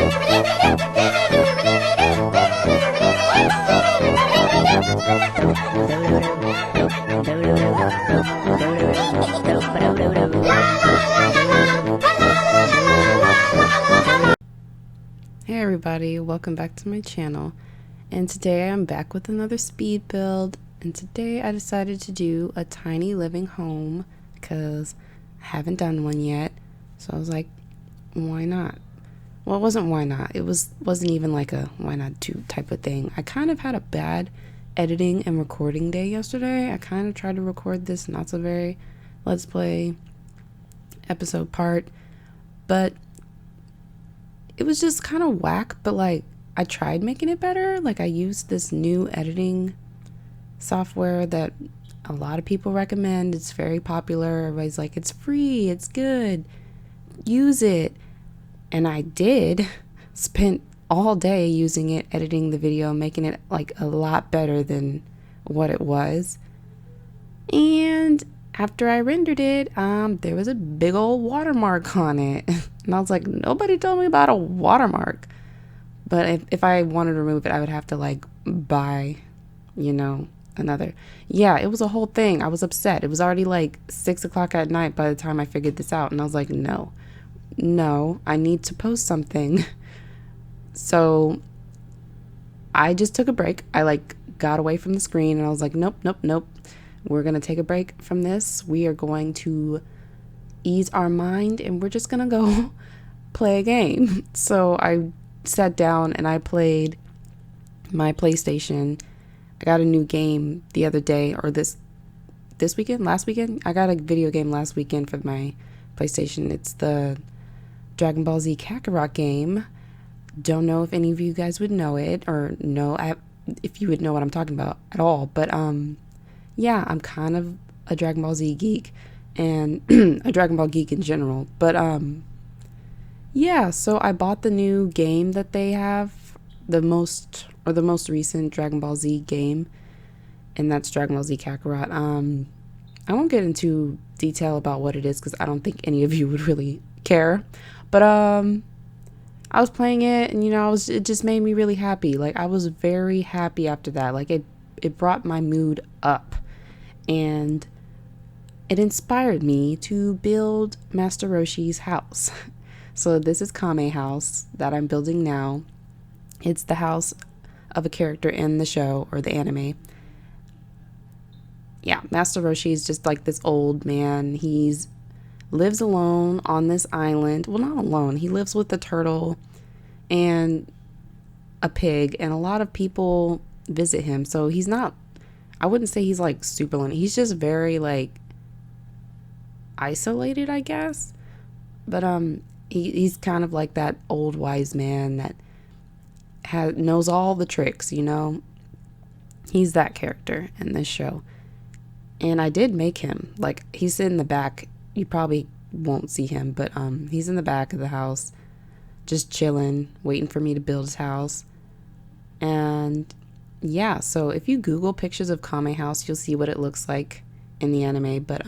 Hey everybody, welcome back to my channel, and today I'm back with another speed build, and today I decided to do a tiny living home because I haven't done one yet, so I was like, why not? Well, it wasn't why not, it wasn't even like a why not do type of thing. I kind of had a bad editing and recording day yesterday. I kind of tried to record this not so very let's play episode part, but it was just kind of whack. But like, I tried making it better. Like, I used this new editing software that a lot of people recommend. It's very popular. Everybody's like, it's free, it's good, use it. And I did. Spent all day using it, editing the video, making it like a lot better than what it was. And after I rendered it, there was a big old watermark on it. And I was like, nobody told me about a watermark. But if I wanted to remove it, I would have to like buy, you know, another. Yeah, it was a whole thing. I was upset. It was already like 6 o'clock at night by the time I figured this out. And I was like, no, I need to post something. So I just took a break. I like got away from the screen and I was like, nope. We're going to take a break from this. We are going to ease our mind and we're just going to go play a game. So I sat down and I played my PlayStation. I got a new game the other day, or last weekend. I got a video game last weekend for my PlayStation. It's the Dragon Ball Z Kakarot game. Don't know if any of you guys would know it or if you would know what I'm talking about at all. But yeah, I'm kind of a Dragon Ball Z geek and a Dragon Ball geek in general. But yeah, so I bought the new game that they have, the most recent Dragon Ball Z game, and that's Dragon Ball Z Kakarot. I won't get into detail about what it is because I don't think any of you would really care. But I was playing it and, you know, it just made me really happy. Like, I was very happy after that. Like, it brought my mood up and it inspired me to build Master Roshi's house. So this is Kame house that I'm building now. It's the house of a character in the show or the anime. Yeah, Master Roshi is just like this old man. He's lives alone on this island. Well, not alone. He lives with a turtle and a pig, and a lot of people visit him. So he's not, I wouldn't say he's like super lonely. He's just very like isolated, I guess. But he's kind of like that old wise man that knows all the tricks, you know. He's that character in this show. And I did make him. Like, he's in the back. You probably won't see him, but he's in the back of the house just chilling, waiting for me to build his house. And yeah, so if you Google pictures of Kame house, you'll see what it looks like in the anime. But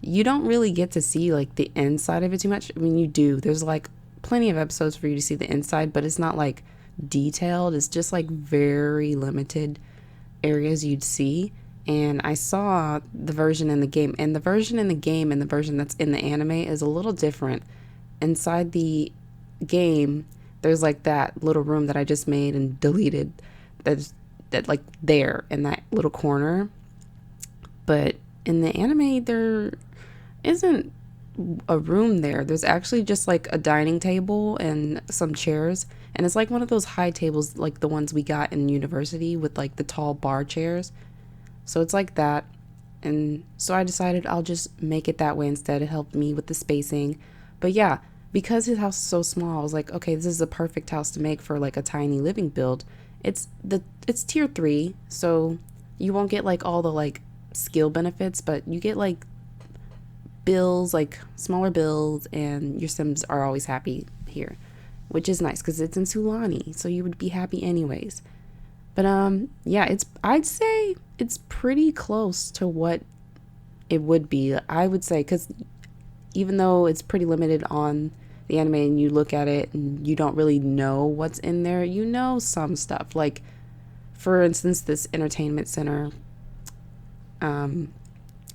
you don't really get to see like the inside of it too much. I mean, you do. There's like plenty of episodes for you to see the inside, but it's not like detailed. It's just like very limited areas you'd see. And I saw the version in the game, and the version in the game and the version that's in the anime is a little different. Inside the game, there's like that little room that I just made and deleted that like there in that little corner. But in the anime, there isn't a room there. There's actually just like a dining table and some chairs, and it's like one of those high tables like the ones we got in university with like the tall bar chairs. So it's like that. And so I decided I'll just make it that way instead. It helped me with the spacing. But yeah, because his house is so small, I was like, okay, this is a perfect house to make for like a tiny living build. It's tier 3, so you won't get like all the like skill benefits, but you get like bills, like smaller bills, and your Sims are always happy here, which is nice because it's in Sulani, so you would be happy anyways. But yeah, I'd say it's pretty close to what it would be. I would say, because even though it's pretty limited on the anime and you look at it and you don't really know what's in there. You know some stuff. Like, for instance, this entertainment center. I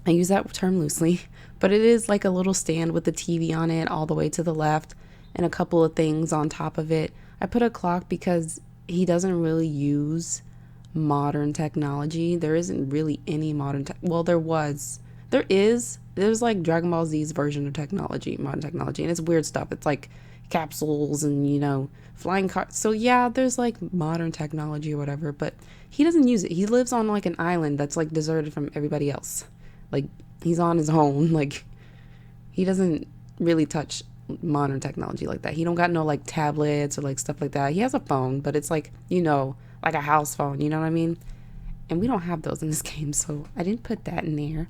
use that term loosely, but it is like a little stand with a TV on it all the way to the left and a couple of things on top of it. I put a clock because he doesn't really use modern technology. There isn't really any well, there's like Dragon Ball Z's version of technology, modern technology, and it's weird stuff. It's like capsules and, flying cars. So yeah, there's like modern technology or whatever, but he doesn't use it. He lives on like an island that's like deserted from everybody else. Like, he's on his own. Like, he doesn't really touch modern technology like that. He don't got no like tablets or like stuff like that. He has a phone, but it's like, like a house phone, you know what I mean? And we don't have those in this game, so I didn't put that in there.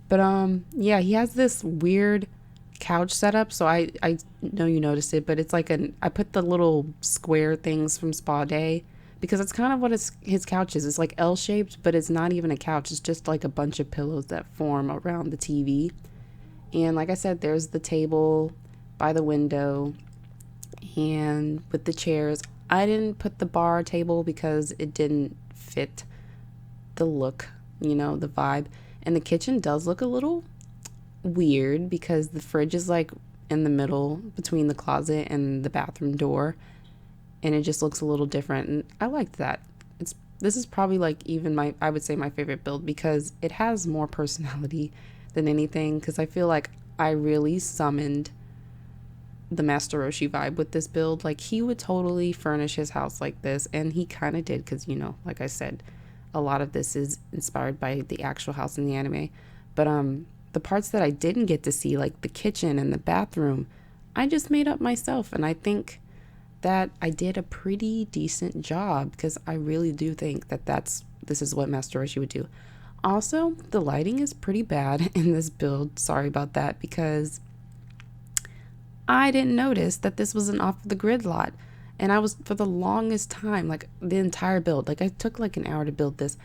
But yeah, he has this weird couch setup. So I know you noticed it, but it's like I put the little square things from Spa Day because that's kind of what his couch is. It's like L-shaped, but it's not even a couch. It's just like a bunch of pillows that form around the TV. And like I said, there's the table by the window and with the chairs. I didn't put the bar table because it didn't fit the look, the vibe. And the kitchen does look a little weird because the fridge is like in the middle between the closet and the bathroom door, and it just looks a little different, and I liked that. This is probably like even I would say my favorite build because it has more personality than anything, because I feel like I really summoned the Master Roshi vibe with this build. Like, he would totally furnish his house like this, and he kind of did because, like I said, a lot of this is inspired by the actual house in the anime. But the parts that I didn't get to see, like the kitchen and the bathroom, I just made up myself, and I think that I did a pretty decent job because I really do think that this is what Master Roshi would do. Also, the lighting is pretty bad in this build. Sorry about that, because I didn't notice that this was an off the grid lot. And I was, for the longest time, like the entire build, like I took like an hour to build this,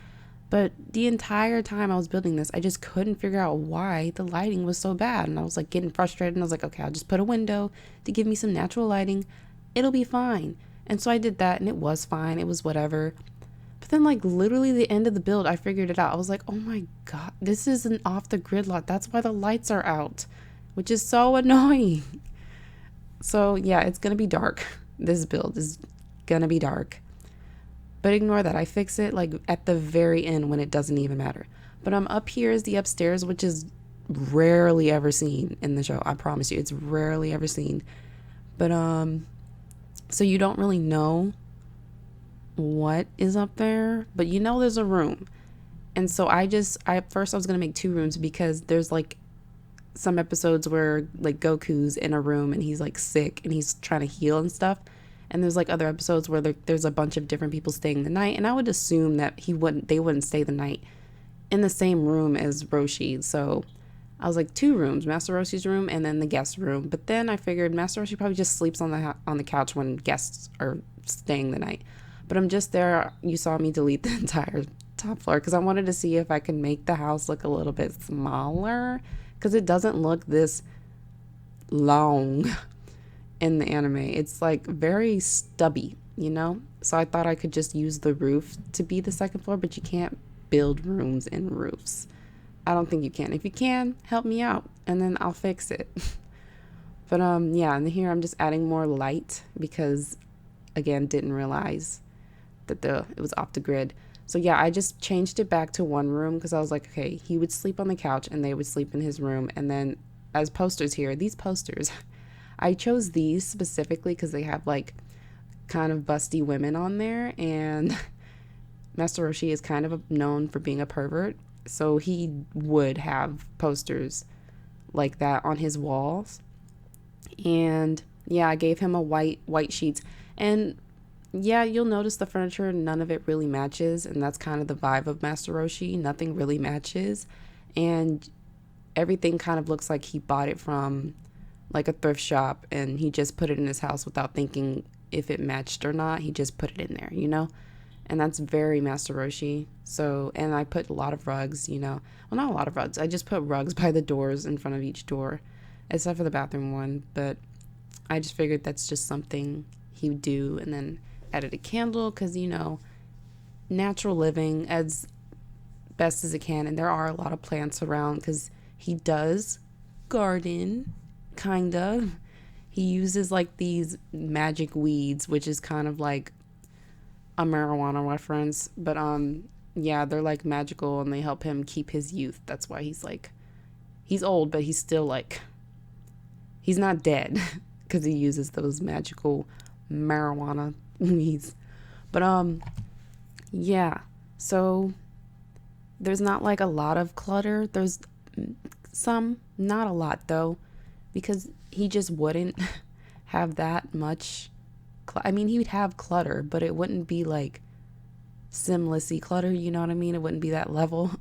but the entire time I was building this, I just couldn't figure out why the lighting was so bad. And I was like getting frustrated, and I was like, okay, I'll just put a window to give me some natural lighting. It'll be fine. And so I did that, and it was fine. It was whatever. But then, like, literally the end of the build, I figured it out. I was like, oh my God, this is an off the grid lot. That's why the lights are out, which is so annoying. So yeah, it's going to be dark. This build is going to be dark. But ignore that. I fix it like at the very end when it doesn't even matter. But up here is the upstairs, which is rarely ever seen in the show. I promise you, it's rarely ever seen. But so you don't really know what is up there, but there's a room. And so at first I was going to make 2 rooms because there's like some episodes where like Goku's in a room and he's like sick and he's trying to heal and stuff. And there's like other episodes where there's a bunch of different people staying the night. And I would assume that they wouldn't stay the night in the same room as Roshi. So I was like 2 rooms, Master Roshi's room and then the guest room. But then I figured Master Roshi probably just sleeps on the couch when guests are staying the night. But I'm just there. You saw me delete the entire top floor because I wanted to see if I could make the house look a little bit smaller, because it doesn't look this long in the anime. It's like very stubby, So I thought I could just use the roof to be the second floor, but you can't build rooms in roofs. I don't think you can. If you can, help me out and then I'll fix it. But yeah, and here I'm just adding more light because, again, didn't realize that it was off the grid. So yeah, I just changed it back to 1 room because I was like, okay, he would sleep on the couch and they would sleep in his room. And then as posters here, these posters, I chose these specifically because they have like kind of busty women on there, and Master Roshi is kind of known for being a pervert. So he would have posters like that on his walls. And yeah, I gave him a white sheets. And yeah, you'll notice the furniture, none of it really matches. And that's kind of the vibe of Master Roshi. Nothing really matches. And everything kind of looks like he bought it from like a thrift shop and he just put it in his house without thinking if it matched or not. He just put it in there, And that's very Master Roshi. So, and I put a lot of rugs, Well, not a lot of rugs. I just put rugs by the doors in front of each door, except for the bathroom one. But I just figured that's just something he would do. And then added a candle because, you know, natural living as best as it can. And there are a lot of plants around because he does garden, kind of. He uses like these magic weeds, which is kind of like a marijuana reference. But yeah, they're like magical and they help him keep his youth. That's why he's old, but he's still like, he's not dead because he uses those magical marijuana weeds. But yeah, so there's not like a lot of clutter. There's some, not a lot though, because he just wouldn't have that much. I mean, he would have clutter, but it wouldn't be like Simlessy clutter, you know what I mean? It wouldn't be that level.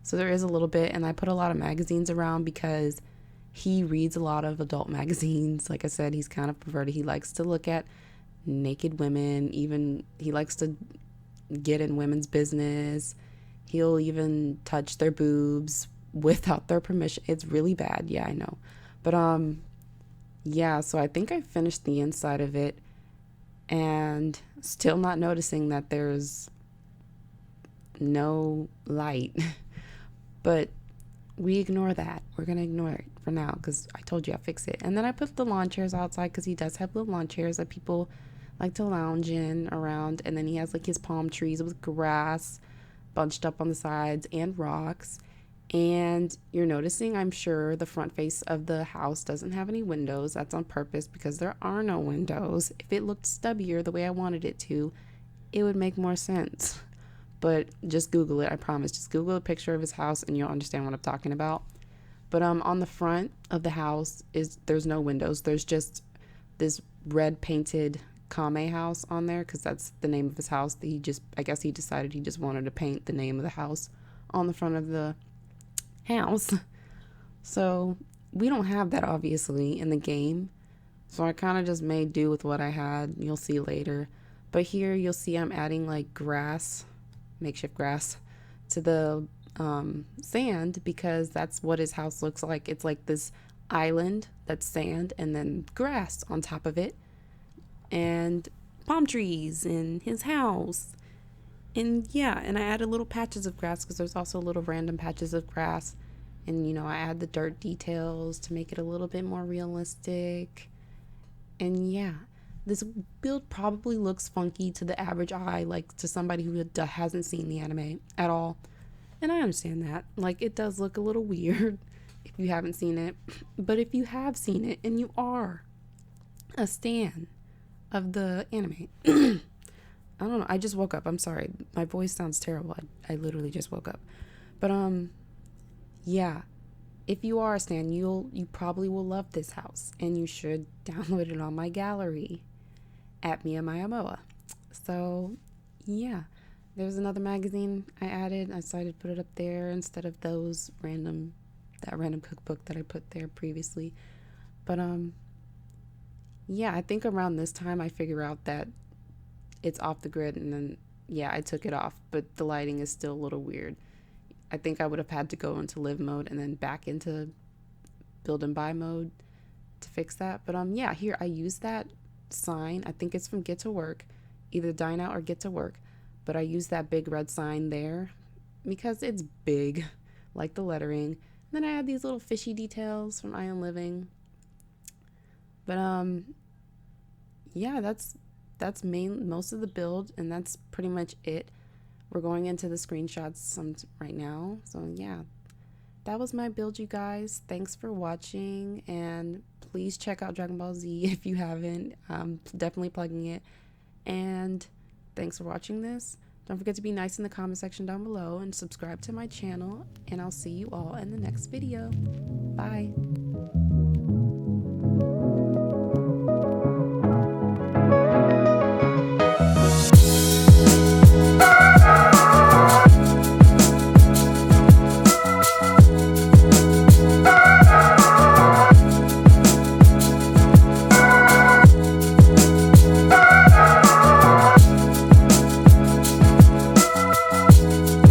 So there is a little bit, and I put a lot of magazines around because he reads a lot of adult magazines. Like I said, he's kind of perverted. He likes to look at naked women. Even he likes to get in women's business. He'll even touch their boobs without their permission. It's really bad. Yeah, I know. But yeah, so I think I finished the inside of it and still not noticing that there's no light. But we ignore that. We're going to ignore it for now because I told you I'll fix it. And then I put the lawn chairs outside because he does have little lawn chairs that people like to lounge in around. And then he has like his palm trees with grass bunched up on the sides and rocks. And you're noticing, I'm sure, the front face of the house doesn't have any windows. That's on purpose because there are no windows. If it looked stubbier the way I wanted it to, it would make more sense. But just Google it, I promise. Just Google a picture of his house and you'll understand what I'm talking about. But on the front of the house there's no windows. There's just this red painted Kame house on there because that's the name of his house. I guess he decided he just wanted to paint the name of the house on the front of the house. So we don't have that obviously in the game. So I kind of just made do with what I had. You'll see later. But here you'll see I'm adding like grass, makeshift grass, to the sand because that's what his house looks like. It's like this island that's sand and then grass on top of it and palm trees in his house. And yeah, and I added little patches of grass because there's also little random patches of grass. And, you know, I add the dirt details to make it a little bit more realistic. And yeah, this build probably looks funky to the average eye, like to somebody who hasn't seen the anime at all. And I understand that. Like, it does look a little weird if you haven't seen it. But if you have seen it and you are a stan of the anime, I don't know. I just woke up. I'm sorry. My voice sounds terrible. I literally just woke up. But yeah. If you are a stan, you probably will love this house, and you should download it on my gallery at Maia Moa. So yeah, there's another magazine I added. I decided to put it up there instead of that random cookbook that I put there previously. But yeah, I think around this time I figure out that it's off the grid, and then yeah, I took it off, but the lighting is still a little weird. I think I would have had to go into live mode and then back into build and buy mode to fix that. But yeah, here I use that sign. I think it's from Get to Work, either Dine Out or Get to Work. But I use that big red sign there because it's big, like the lettering. And then I add these little fishy details from Iron Living. But yeah, that's most of the build, and that's pretty much it. We're going into the screenshots right now. So yeah, that was my build, you guys. Thanks for watching, and please check out Dragon Ball Z if you haven't. Definitely plugging it. And thanks for watching this. Don't forget to be nice in the comment section down below and subscribe to my channel, and I'll see you all in the next video. Bye.